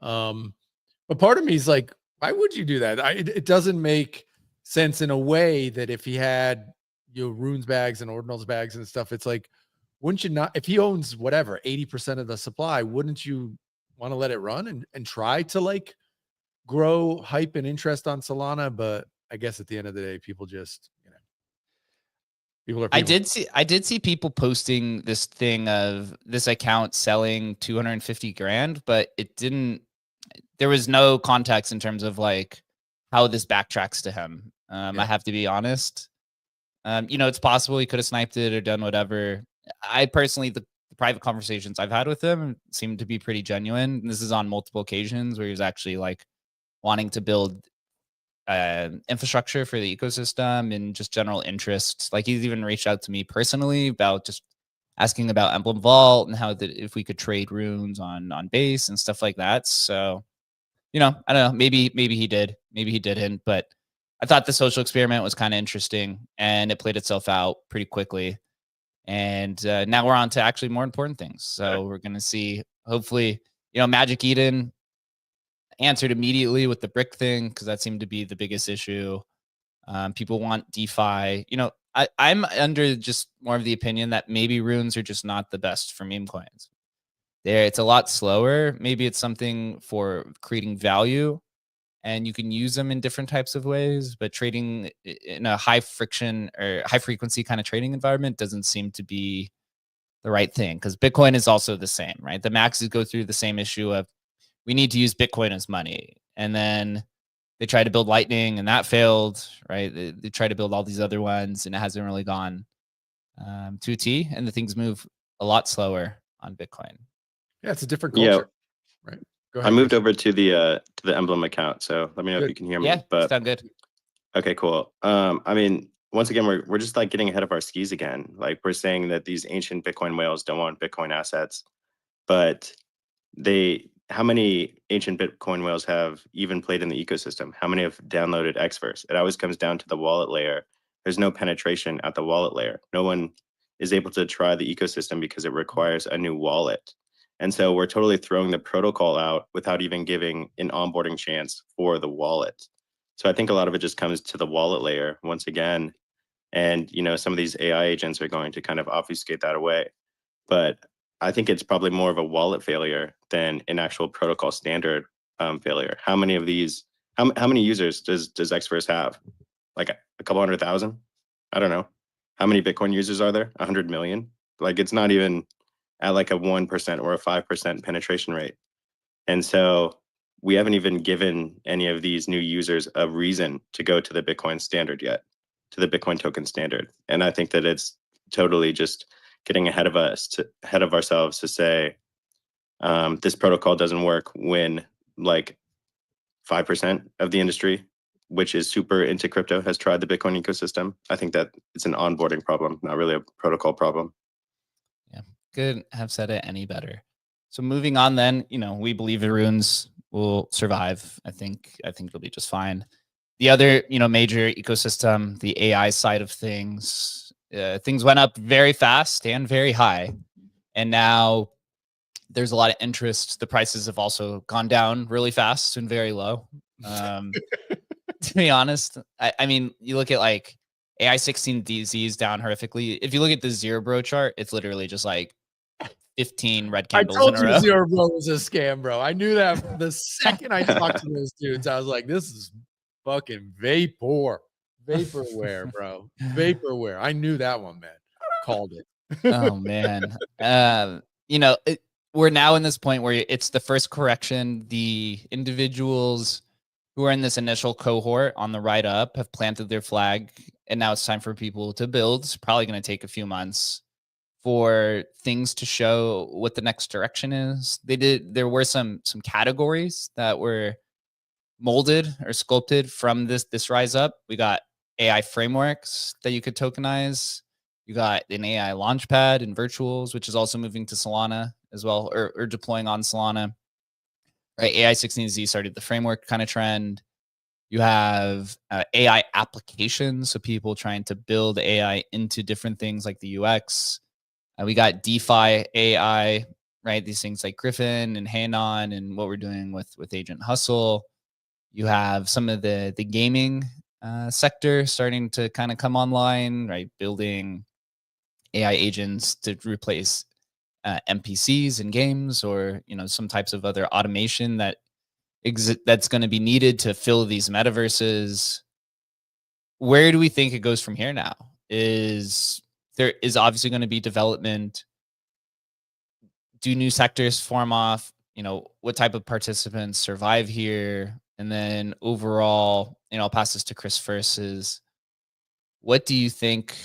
But part of me is like, why would you do that? It doesn't make sense in a way that if he had runes bags and ordinals bags and stuff, it's like, wouldn't you not? If he owns whatever 80% of the supply, wouldn't you want to let it run and try to like grow hype and interest on Solana? But I guess at the end of the day, people just people are. People. I did see people posting this thing of this account selling 250 grand, but it didn't. There was no context in terms of like how this backtracks to him. I have to be honest. It's possible he could have sniped it or done whatever. I personally, the private conversations I've had with him seem to be pretty genuine. This is on multiple occasions where he was actually like wanting to build infrastructure for the ecosystem and just general interest. Like he's even reached out to me personally about just asking about Emblem Vault and how if we could trade runes on base and stuff like that. So you know, I don't know. Maybe he did. Maybe he didn't. But I thought the social experiment was kind of interesting, and it played itself out pretty quickly. And now we're on to actually more important things. So we're going to see, hopefully, you know, Magic Eden answered immediately with the brick thing because that seemed to be the biggest issue. People want DeFi. You know, I'm under just more of the opinion that maybe runes are just not the best for meme coins. It's a lot slower. Maybe it's something for creating value, and you can use them in different types of ways. But trading in a high friction or high frequency kind of trading environment doesn't seem to be the right thing, because Bitcoin is also the same, right? The maxes go through the same issue of we need to use Bitcoin as money, and then they tried to build Lightning and that failed, right? They tried to build all these other ones and it hasn't really gone to a T, and the things move a lot slower on Bitcoin. Yeah, it's a different Yeah. culture, right? Go I ahead. moved Chris. over to the Emblem account, so let me know if Good. you can hear me. Yeah, But sound good. okay, cool. I mean, once again, we're just like getting ahead of our skis again. Like we're saying that these ancient Bitcoin whales don't want Bitcoin assets, but how many ancient Bitcoin whales have even played in the ecosystem? How many have downloaded Xverse? It always comes down to the wallet layer. There's no penetration at the wallet layer. No one is able to try the ecosystem because it requires a new wallet. And so we're totally throwing the protocol out without even giving an onboarding chance for the wallet. So I think a lot of it just comes to the wallet layer once again. And, you know, some of these AI agents are going to kind of obfuscate that away. But I think it's probably more of a wallet failure than an actual protocol standard failure. How many of these, how many users does Xverse have? Like a couple 100,000? I don't know. How many Bitcoin users are there? 100 million? Like it's not even at like a 1% or a 5% penetration rate. And so we haven't even given any of these new users a reason to go to the Bitcoin standard yet, to the Bitcoin token standard. And I think that it's totally just getting ahead of ourselves to say this protocol doesn't work when like 5% of the industry, which is super into crypto, has tried the Bitcoin ecosystem. I think that it's an onboarding problem, not really a protocol problem. Yeah, couldn't have said it any better. So moving on, then, you know, we believe the runes will survive. I think it'll be just fine. The other, you know, major ecosystem, the AI side of things, things went up very fast and very high, and now there's a lot of interest. The prices have also gone down really fast and very low. To be honest, I mean, you look at like AI 16DZ is down horrifically. If you look at the zero bro chart, it's literally just like 15 red I candles told in a you row. Zero Bro was a scam, bro. I knew that the second I talked to those dudes. I was like, this is fucking vaporware, bro. Vaporware. I knew that one, man. Called it. Oh man. You know, we're now in this point where it's the first correction. The individuals who are in this initial cohort on the right up have planted their flag, and now it's time for people to build. It's probably going to take a few months for things to show what the next direction is. There were some categories that were molded or sculpted from this rise up. We got AI frameworks that you could tokenize. You got an AI launchpad and virtuals, which is also moving to Solana as well, or deploying on Solana. Right, AI 16Z started the framework kind of trend. You have AI applications, so people trying to build AI into different things like the UX. We got DeFi AI, right? These things like Griffin and Hanon, and what we're doing with Agent Hustle. You have some of the gaming sector starting to kind of come online, right? Building AI agents to replace NPCs in games, or you know, some types of other automation that's going to be needed to fill these metaverses. Where do we think it goes from here now? There is obviously going to be development. Do new sectors form off? You know, what type of participants survive here? And then overall, you know, I'll pass this to Chris first. Is what do you think,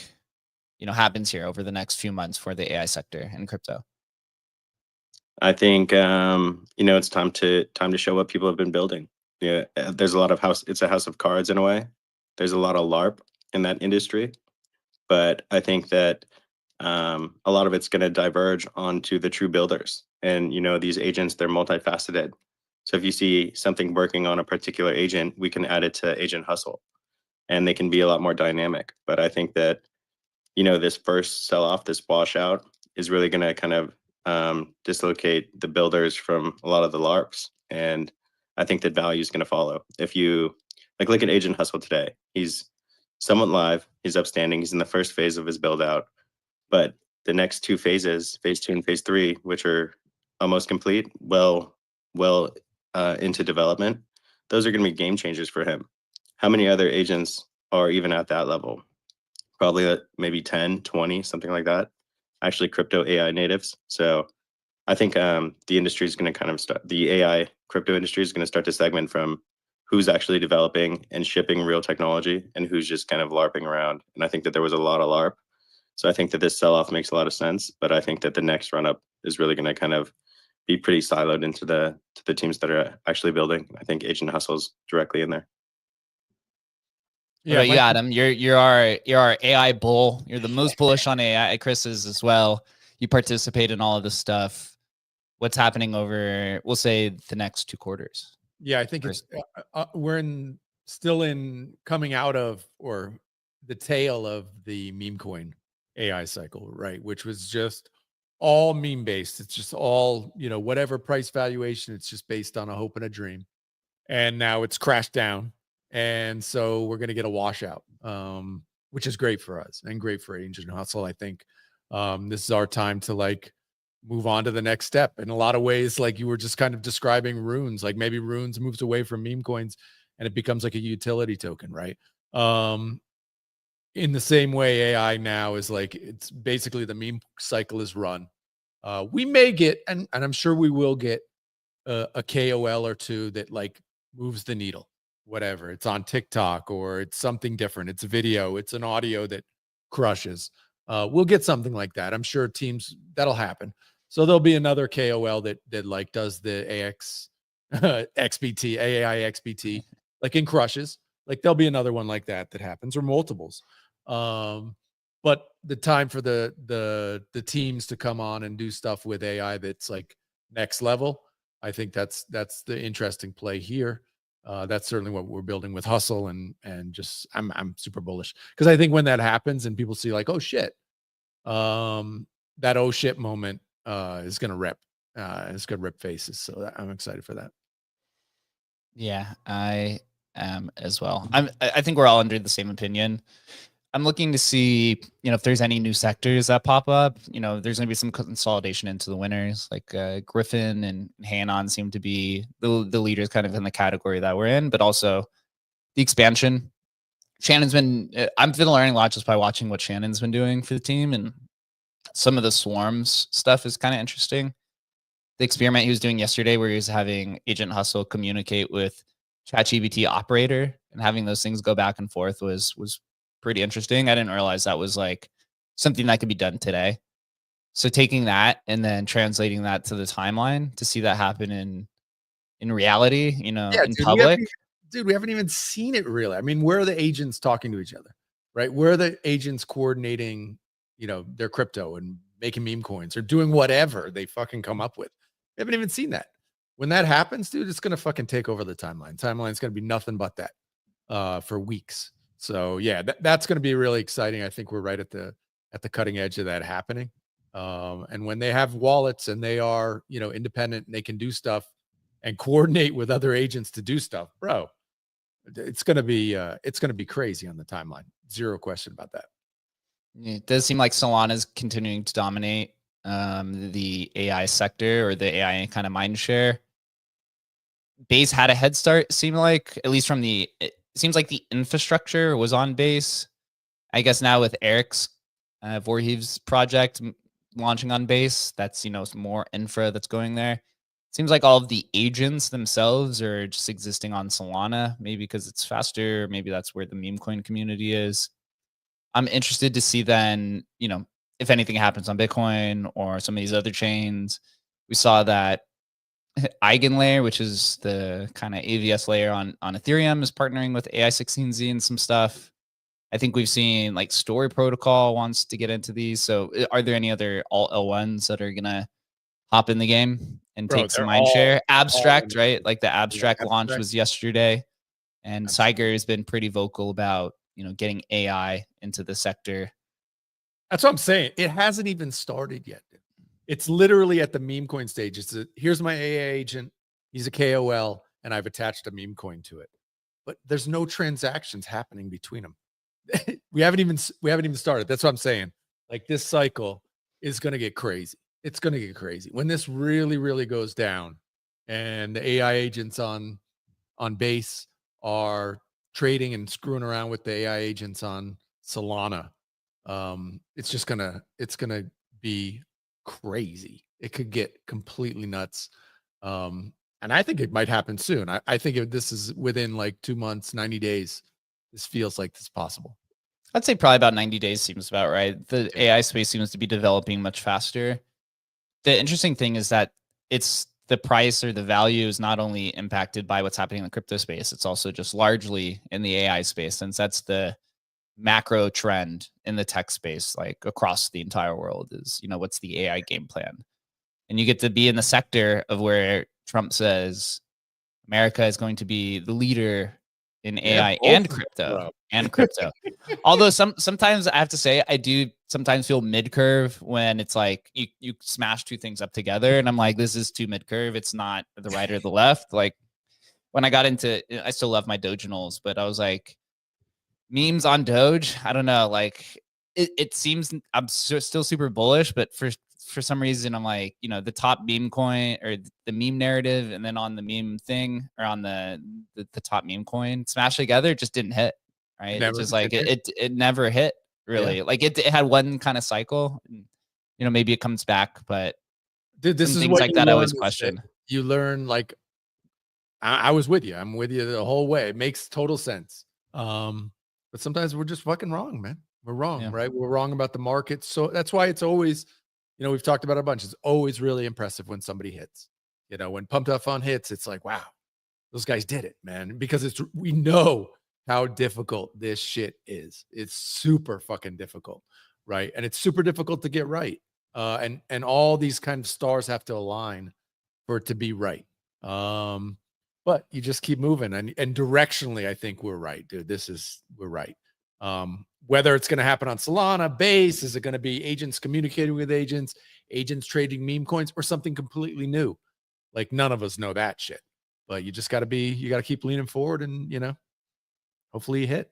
you know, happens here over the next few months for the AI sector and crypto? I think you know, it's time to show what people have been building. Yeah, there's a lot of it's a house of cards in a way. There's a lot of LARP in that industry, but I think that a lot of it's going to diverge onto the true builders. And you know, these agents, they're multifaceted. So if you see something working on a particular agent, we can add it to Agent Hustle, and they can be a lot more dynamic. But I think that, this first sell off, this washout, is really going to kind of dislocate the builders from a lot of the LARPs. And I think that value is going to follow. If you look at Agent Hustle today, he's somewhat live, he's upstanding, he's in the first phase of his build out. But the next two phases, phase 2 and phase 3, which are almost complete, well into development, those are going to be game changers for him. How many other agents are even at that level? Probably maybe 10, 20, something like that. Actually, crypto AI natives. So I think the industry is going to kind of start, the AI crypto industry is going to start to segment from who's actually developing and shipping real technology and who's just kind of LARPing around. And I think that there was a lot of LARP. So I think that this sell-off makes a lot of sense, but I think that the next run-up is really going to kind of be pretty siloed into the teams that are actually building. I think Agent Hustle's directly in there. Yeah, you, Adam. You're our AI bull. You're the most bullish on AI. Chris is as well. You participate in all of this stuff. What's happening over, we'll say, the next 2 quarters? Yeah, I think it's we're still in coming out of, or the tail of, the meme coin AI cycle, right? Which was just all meme based. It's just all, whatever price valuation, it's just based on a hope and a dream. And now it's crashed down. And so we're going to get a washout, which is great for us and great for Agent Hustle. I think this is our time to move on to the next step. In a lot of ways, like you were just kind of describing runes, like maybe runes moves away from meme coins and it becomes like a utility token, right? In the same way, AI now is it's basically the meme cycle is run. We may get, and I'm sure we will get a KOL or two that moves the needle, whatever. It's on TikTok or it's something different. It's a video, it's an audio that crushes. We'll get something like that. I'm sure teams, that'll happen. So there'll be another KOL that does the AX XBT, AI XBT, in crushes. There'll be another one like that happens, or multiples. But the time for the teams to come on and do stuff with AI that's next level, I think that's the interesting play here. That's certainly what we're building with Hustle, and just I'm super bullish, because I think when that happens and people see oh shit, that oh shit moment is gonna rip. It's gonna rip faces. So I'm excited for that. Yeah, I am as well. I think we're all under the same opinion. I'm looking to see, if there's any new sectors that pop up. There's going to be some consolidation into the winners, Griffin and Hanon seem to be the leaders kind of in the category that we're in, but also the expansion. Shannon's been, I've been learning a lot just by watching what Shannon's been doing for the team, and some of the swarms stuff is kind of interesting. The experiment he was doing yesterday where he was having Agent Hustle communicate with ChatGPT operator and having those things go back and forth was pretty interesting. I didn't realize that was something that could be done today. So taking that and then translating that to the timeline to see that happen in reality, in public. We haven't even seen it really. I mean, where are the agents talking to each other, right? Where are the agents coordinating, their crypto and making meme coins or doing whatever they fucking come up with? We haven't even seen that. When that happens, dude, it's going to fucking take over the timeline. Timeline's going to be nothing but that for weeks. So yeah, that's going to be really exciting. I think we're right at the cutting edge of that happening. And when they have wallets and they are, independent and they can do stuff and coordinate with other agents to do stuff, bro, it's going to be crazy on the timeline. Zero question about that. It does seem like Solana is continuing to dominate the AI sector, or the AI kind of mind share. Base had a head start, seemed like, at least from it seems like the infrastructure was on Base. I guess now with Eric's Voorhees project launching on Base, that's some more infra that's going there. Seems like all of the agents themselves are just existing on Solana, maybe because it's faster, maybe that's where the meme coin community is. I'm interested to see then, if anything happens on Bitcoin or some of these other chains. We saw that Eigenlayer, which is the kind of AVS layer on Ethereum, is partnering with AI16Z and some stuff. I think we've seen Story Protocol wants to get into these. So are there any other alt L1s that are going to hop in the game? and Bro, take some they're mind all share. all Abstract, in. right? Like the abstract launch Abstract. was yesterday, and Abstract. Saiger has been pretty vocal about, getting AI into the sector. That's what I'm saying. It hasn't even started yet. Dude. It's literally at the meme coin stage. Here's my AI agent. He's a KOL, and I've attached a meme coin to it. But there's no transactions happening between them. we haven't even started. That's what I'm saying. Like this cycle is going to get crazy. It's going to get crazy when this really, really goes down, and the AI agents on base are trading and screwing around with the AI agents on Solana. It's gonna be crazy. It could get completely nuts. And I think it might happen soon. I think if this is within like 2 months, 90 days, this feels like it's possible. I'd say probably about 90 days seems about right. The AI space seems to be developing much faster. The interesting thing is that it's the price or the value is not only impacted by what's happening in the crypto space, it's also just largely in the AI space, since that's the macro trend in the tech space, like across the entire world is, what's the AI game plan? And you get to be in the sector of where Trump says America is going to be the leader in AI and crypto Although sometimes I have to say, I do sometimes feel mid-curve when it's like you smash two things up together, and I'm like, this is too mid-curve. It's not the right or the left. Like when I got into, I still love my Doginals, but I was like, memes on Doge, I don't know. Like it seems I'm still super bullish, but for some reason I'm like, the top meme coin or the meme narrative, and then on the meme thing or on the top meme coin smashed together, it just didn't hit. Right? It's just like it never hit really. Like it had one kind of cycle. And, maybe it comes back, but dude, this is things what like that I always question. You learn like I was with you. I'm with you the whole way. It makes total sense. But sometimes we're just fucking wrong, man. We're wrong, right? We're wrong about the market. So that's why it's always, we've talked about it a bunch. It's always really impressive when somebody hits. When Pumped Up Fun hits, it's like, wow, those guys did it, man. Because we know how difficult this shit is. It's super fucking difficult, right? And it's super difficult to get right. And all these kind of stars have to align for it to be right. But you just keep moving, and directionally, I think we're right, dude. We're right. Whether it's going to happen on Solana base, is it going to be agents communicating with agents trading meme coins, or something completely new? Like none of us know that shit. But you just got to keep leaning forward, and hopefully you hit.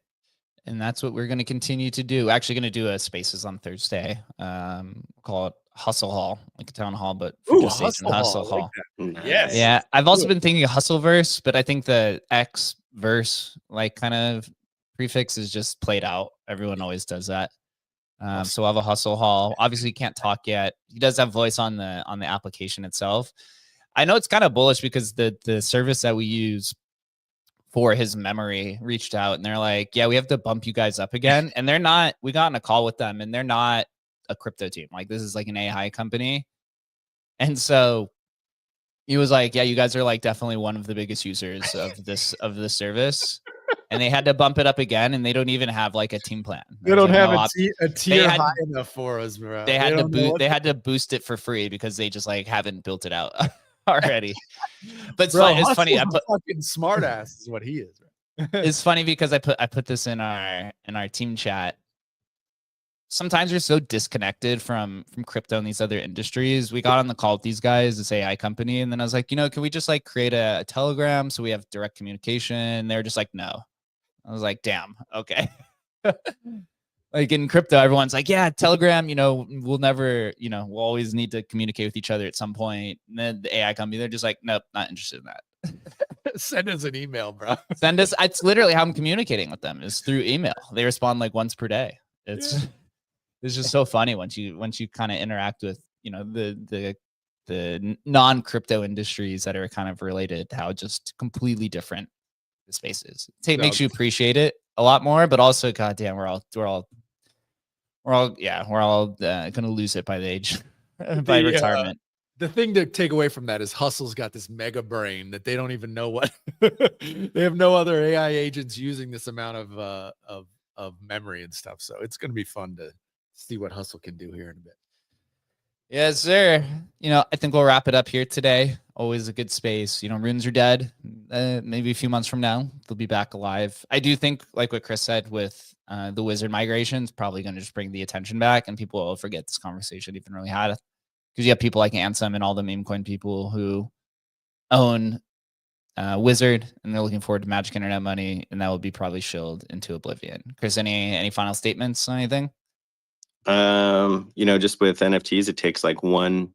And that's what we're going to continue to do. Actually going to do a spaces on Thursday. Call it Hustle Hall, like a town hall, but for just Hustle Hall. Like yes. Yeah. I've also been thinking Hustleverse, but I think the X verse, like kind of prefix is just played out. Everyone always does that. So we'll have a Hustle Hall. Obviously he can't talk yet. He does have voice on the application itself. I know it's kind of bullish because the service that we use for his memory reached out and they're like, yeah, we have to bump you guys up again. And we got on a call with them and they're not a crypto team. Like this is like an AI company. And so he was like, yeah, you guys are like definitely one of the biggest users of this service. And they had to bump it up again. And they don't even have like a team plan. They don't have a tier high enough for us, bro. They had to boost it for free because they just like haven't built it out already. But it's funny. I put fucking smart ass is what he is. Right? It's funny because I put this in our team chat. Sometimes you're so disconnected from crypto and these other industries. We got on the call with these guys, this AI company, and then I was like, can we just like create a Telegram so we have direct communication? They're just like, no. I was like, damn, okay. Like in crypto, everyone's like, yeah, Telegram, we'll never, we'll always need to communicate with each other at some point. And then the AI company, they're just like, nope, not interested in that. Send us an email, bro. It's literally how I'm communicating with them is through email. They respond like once per day. It's just so funny once you kind of interact with, the non-crypto industries that are kind of related, how just completely different the space is. It makes you appreciate it a lot more, but also, goddamn, we're all gonna lose it by the age by retirement. The thing to take away from that is Hustle's got this mega brain that they don't even know what they have no other AI agents using this amount of memory and stuff. So it's gonna be fun to see what Hustle can do here in a bit. Yes, sir. I think we'll wrap it up here today. Always a good space. Runes are dead. Maybe a few months from now, they'll be back alive. I do think, like what Chris said, with the wizard migration, it's probably going to just bring the attention back, and people will forget this conversation even really had. Because you have people like Ansem and all the meme coin people who own Wizard, and they're looking forward to Magic Internet Money, and that will be probably shilled into oblivion. Chris, any final statements on anything? Just with NFTs, it takes like one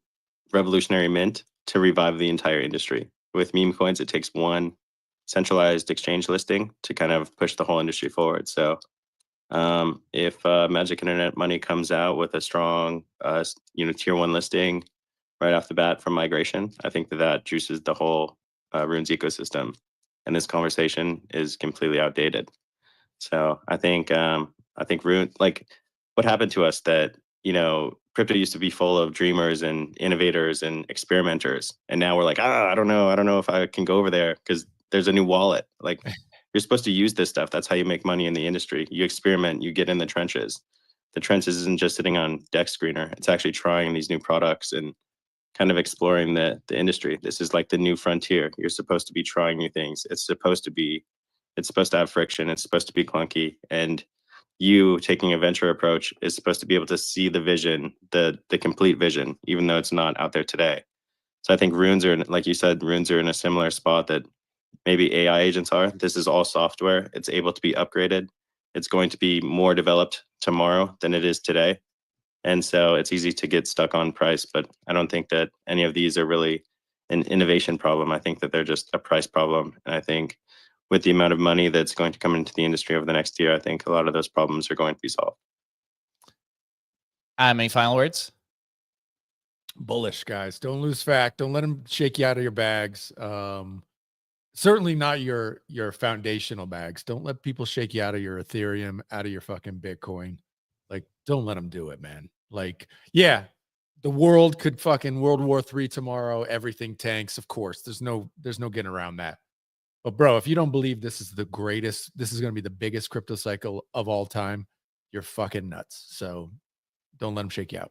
revolutionary mint to revive the entire industry. With meme coins, it takes one centralized exchange listing to kind of push the whole industry forward. So if Magic Internet Money comes out with a strong, tier 1 listing right off the bat from migration, I think that juices the whole Runes ecosystem. And this conversation is completely outdated. So I think Rune, like, what happened to us that, crypto used to be full of dreamers and innovators and experimenters. And now we're like, I don't know if I can go over there because there's a new wallet. Like, you're supposed to use this stuff. That's how you make money in the industry. You experiment, you get in the trenches. The trenches isn't just sitting on deck screener. It's actually trying these new products and kind of exploring the industry. This is like the new frontier. You're supposed to be trying new things. It's supposed to have friction. It's supposed to be clunky. And you taking a venture approach is supposed to be able to see the vision, the complete vision, even though it's not out there today. So I think runes are, like you said, runes are in a similar spot that maybe AI agents are. This is all software. It's able to be upgraded. It's going to be more developed tomorrow than it is today. And so it's easy to get stuck on price, but I don't think that any of these are really an innovation problem. I think that they're just a price problem. And I think with the amount of money that's going to come into the industry over the next year, I think a lot of those problems are going to be solved. Any final words? Bullish, guys. Don't lose fact. Don't let them shake you out of your bags. Certainly not your foundational bags. Don't let people shake you out of your Ethereum, out of your fucking Bitcoin. Like, don't let them do it, man. Like, yeah, the world could fucking World War III tomorrow. Everything tanks. Of course, there's no getting around that. But bro, if you don't believe this is the greatest, this is going to be the biggest crypto cycle of all time, you're fucking nuts. So don't let them shake you out.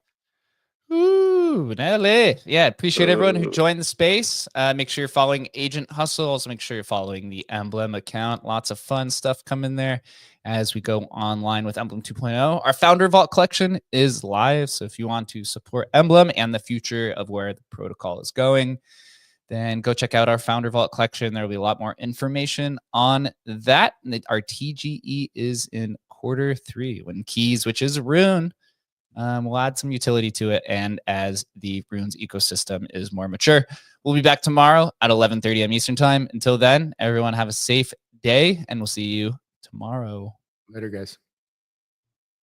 Ooh, Nelly. Yeah, appreciate everyone who joined the space. Make sure you're following Agent Hustle. Also, make sure you're following the Emblem account. Lots of fun stuff coming there as we go online with Emblem 2.0. Our Founder Vault collection is live. So if you want to support Emblem and the future of where the protocol is going, then go check out our Founder Vault collection. There will be a lot more information on that. Our TGE is in Q3 when Keys, which is a rune, we'll add some utility to it. And as the runes ecosystem is more mature, we'll be back tomorrow at 11:30 a.m. Eastern time. Until then, everyone have a safe day, and we'll see you tomorrow. Later, guys.